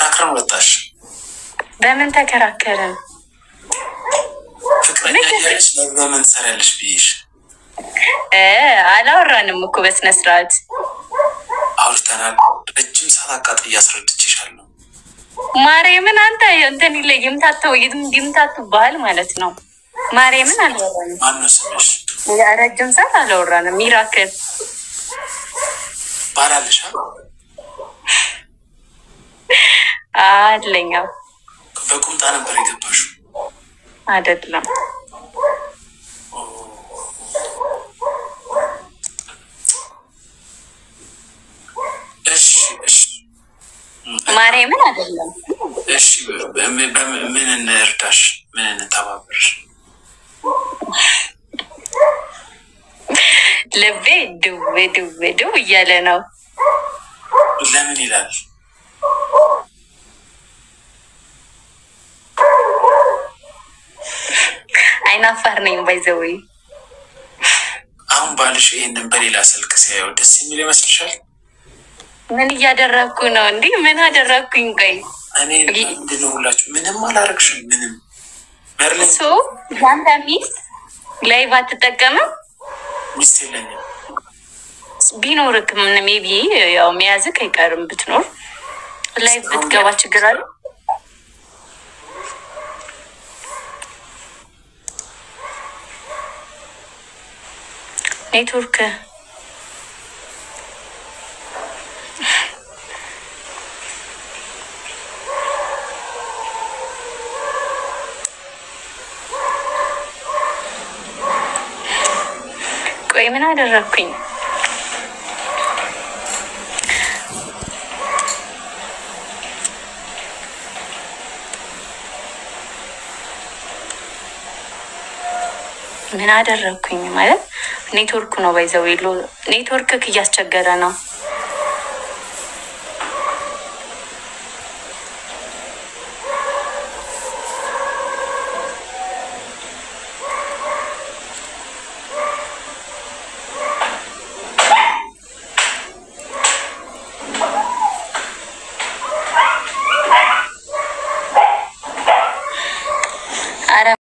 ተከራክረን ወጣሽ በምን ተከራከረን ፍቅረኛ ያለሽ ለምን ሰራለሽ ቢሽ አላወራንም እኮ በስነ ስርዓት አውርተናል ረጅም ሰዓት አቃጥዬ አስረድቼሻለሁ ማርያምን አንተ እንትን ይምታቱ ባህል ማለት ነው ማርያምን አላወራንም ማነው ስምሽ ረጅም ሰዓት አላወራንም ሚራክል ባላለሽ አለኛ በቁምጣ ነበር የገባሽው አይደለም እሺ ማርያምን አይደለም እሺ ምን እንርዳሽ ምን እንተባበርሽ ልቤ ድው እያለ ነው ለምን ይላል አይናፋር ነኝ ባይዘውይ አሁን ባልሽ ይሄንን በሌላ ስልክ ሲያየው ደስ የሚል ይመስልሻል ምን እያደረኩ ነው እንዴ ምን አደረኩኝ ቆይ እኔ ምንድነው ሁላችሁ ምንም አላረግሽም ምንም መርለሶ ያንተ ሚስት ላይቭ አትጠቀምም ሚስት የለኝም ቢኖርክ ምን ሜቢ ያው የሚያዝክ አይቀርም ብትኖር ላይቭ ብትገባ ችግር አለ ኔትወርክ ቆይ ምን አደረኩኝ ምን አደረኩኝ ማለት ኔትወርክ ነው ባይዘው ኔትወርክ እያስቸገረ ነው